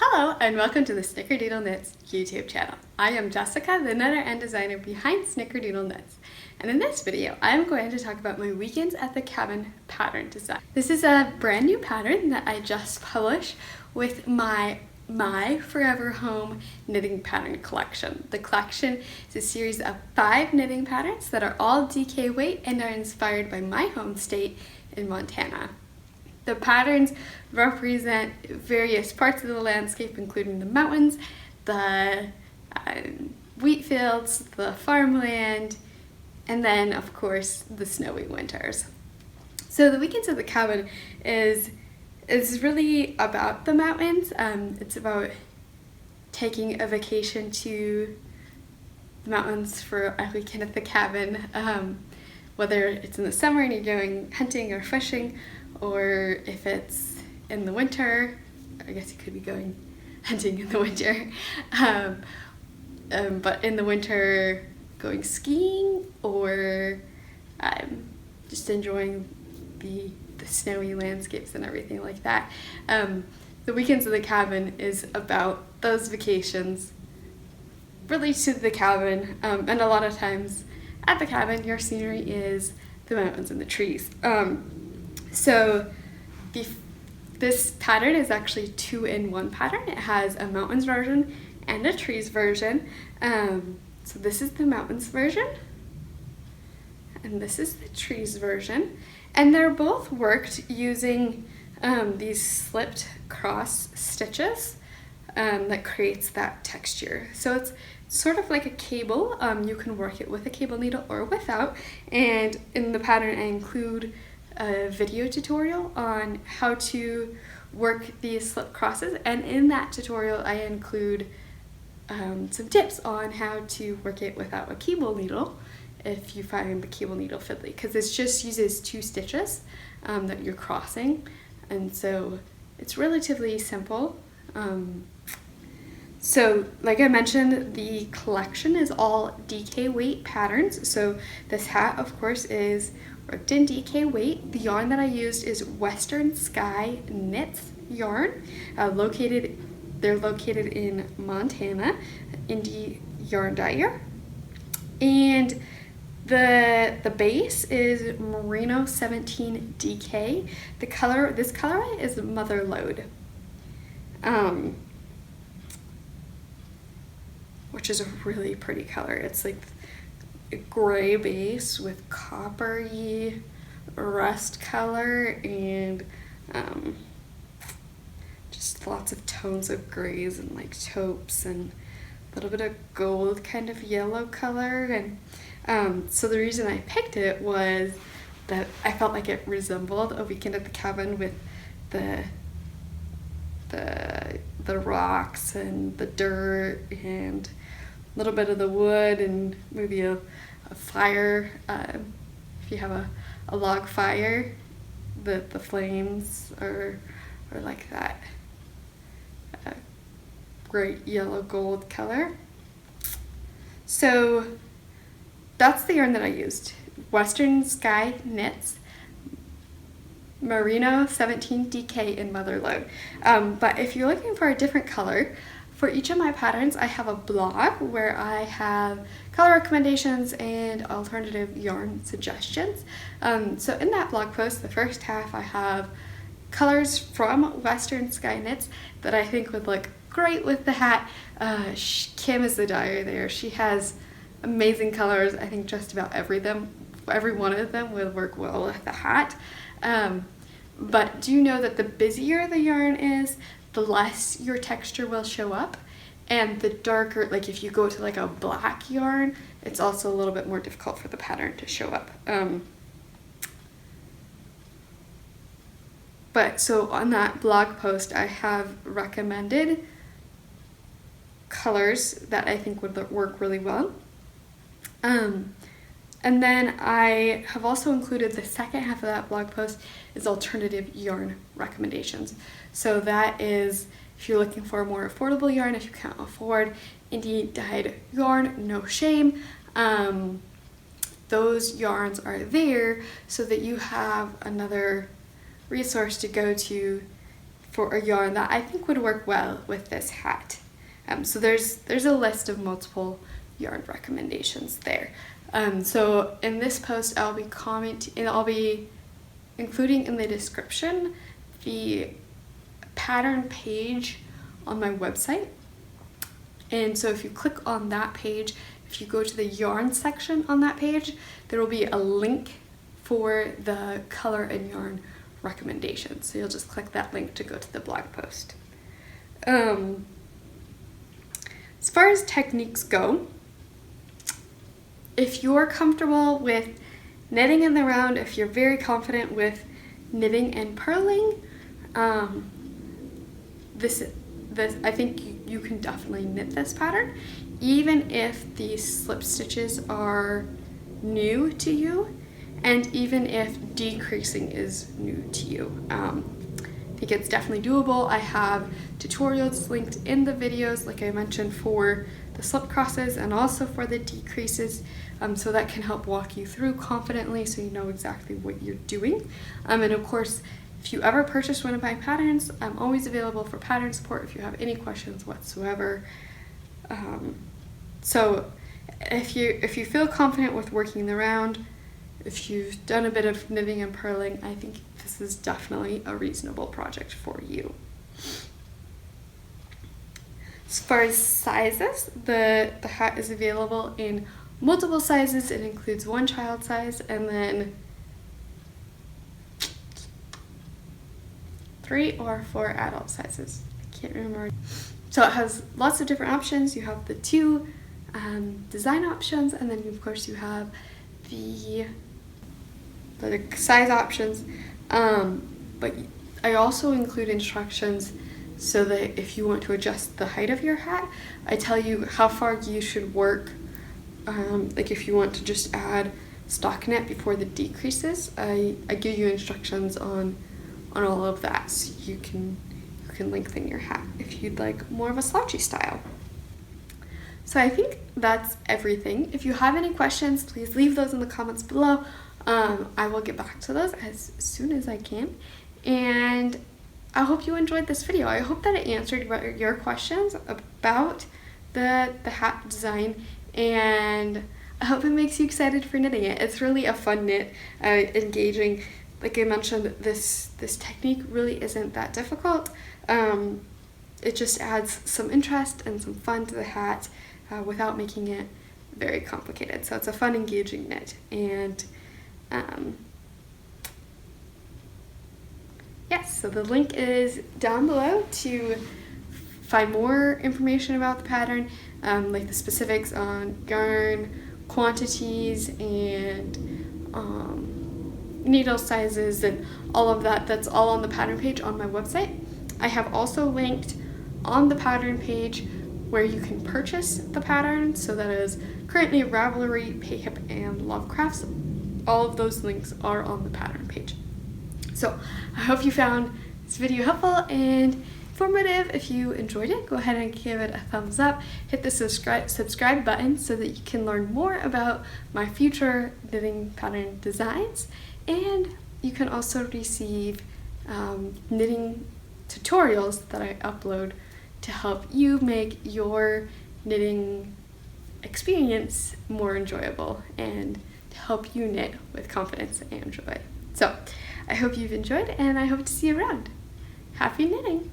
Hello and welcome to the Snickerdoodle Knits YouTube channel. I am Jessica, the knitter and designer behind Snickerdoodle Knits. And in this video, I am going to talk about my weekends at the cabin pattern design. This is a brand new pattern that I just published with my Forever Home knitting pattern collection. The collection is a series of 5 knitting patterns that are all DK weight and are inspired by my home state in Montana. The patterns represent various parts of the landscape, including the mountains, the wheat fields, the farmland, and then, of course, the snowy winters. So the weekends at the cabin is really about the mountains. It's about taking a vacation to the mountains for a weekend at the cabin, whether it's in the summer and you're going hunting or fishing, or if it's in the winter. I guess you could be going hunting in the winter, but in the winter going skiing or just enjoying the snowy landscapes and everything like that. The weekends of the cabin is about those vacations related to the cabin, and a lot of times at the cabin your scenery is the mountains and the trees. So this pattern is actually 2-in-1 pattern. It has a mountains version and a trees version. So this is the mountains version and this is the trees version. And they're both worked using these slipped cross stitches that creates that texture. So it's sort of like a cable. You can work it with a cable needle or without. And in the pattern I include a video tutorial on how to work these slip crosses, and in that tutorial I include some tips on how to work it without a cable needle if you find the cable needle fiddly, because it just uses 2 stitches that you're crossing, and so it's relatively simple. So like I mentioned, the collection is all DK weight patterns. So this hat, of course, is worked in DK weight. The yarn that I used is Western Sky Knits yarn. They're located in Montana, Indie Yarn Dyer. And the base is Merino 17 DK. This colorway is Mother Lode, which is a really pretty color. It's like a gray base with coppery rust color and just lots of tones of grays and like taupes and a little bit of gold kind of yellow color. And so the reason I picked it was that I felt like it resembled a weekend at the cabin with the rocks and the dirt and a little bit of the wood and maybe a fire. If you have a log fire, the flames are like that great yellow gold color. So that's the yarn that I used. Western Sky Knits, Merino 17 DK in Mother Lode. But if you're looking for a different color, for each of my patterns, I have a blog where I have color recommendations and alternative yarn suggestions. So in that blog post, the first half, I have colors from Western Sky Knits that I think would look great with the hat. Kim is the dyer there. She has amazing colors. I think just about every one of them will work well with the hat. But do know that the busier the yarn is, the less your texture will show up, and the darker, like if you go to like a black yarn, it's also a little bit more difficult for the pattern to show up. But so on that blog post, I have recommended colors that I think would work really well. And then I have also included the second half of that blog post is alternative yarn recommendations. So that is if you're looking for a more affordable yarn, if you can't afford indie dyed yarn, no shame. Those yarns are there so that you have another resource to go to for a yarn that I think would work well with this hat. So there's a list of multiple yarn recommendations there. So in this post, I'll be including in the description the pattern page on my website. And so if you click on that page, if you go to the yarn section on that page, there will be a link for the color and yarn recommendations. So you'll just click that link to go to the blog post. As far as techniques go, if you're comfortable with knitting in the round, if you're very confident with knitting and purling, I think you can definitely knit this pattern, even if the slip stitches are new to you, and even if decreasing is new to you. I think it's definitely doable. I have tutorials linked in the videos, like I mentioned, for the slip crosses and also for the decreases, so that can help walk you through confidently so you know exactly what you're doing. And of course, if you ever purchase one of my patterns, I'm always available for pattern support if you have any questions whatsoever. So if you feel confident with working the round, if you've done a bit of knitting and purling, I think this is definitely a reasonable project for you. As far as sizes, the hat is available in multiple sizes. It includes 1 child size and then 3 or 4 adult sizes. I can't remember. So it has lots of different options. You have the 2 design options, and then of course you have the size options. But I also include instructions so that if you want to adjust the height of your hat, I tell you how far you should work. Like if you want to just add stockinette before the decreases, I give you instructions on all of that, so you can lengthen your hat if you'd like more of a slouchy style. So I think that's everything. If you have any questions, please leave those in the comments below. I will get back to those as soon as I can. And I hope you enjoyed this video. I hope that it answered your questions about the hat design, and I hope it makes you excited for knitting it. It's really a fun knit, engaging. Like I mentioned, this technique really isn't that difficult. It just adds some interest and some fun to the hat without making it very complicated. So it's a fun, engaging knit. And yes, so the link is down below to find more information about the pattern, like the specifics on yarn, quantities, and needle sizes and all of that. That's all on the pattern page on my website. I have also linked on the pattern page where you can purchase the pattern, so that is currently Ravelry, Payhip, and LoveCrafts. All of those links are on the pattern page. So I hope you found this video helpful and informative. If you enjoyed it, go ahead and give it a thumbs up. Hit the subscribe button so that you can learn more about my future knitting pattern designs. And you can also receive knitting tutorials that I upload to help you make your knitting experience more enjoyable and to help you knit with confidence and joy. So I hope you've enjoyed, and I hope to see you around. Happy knitting!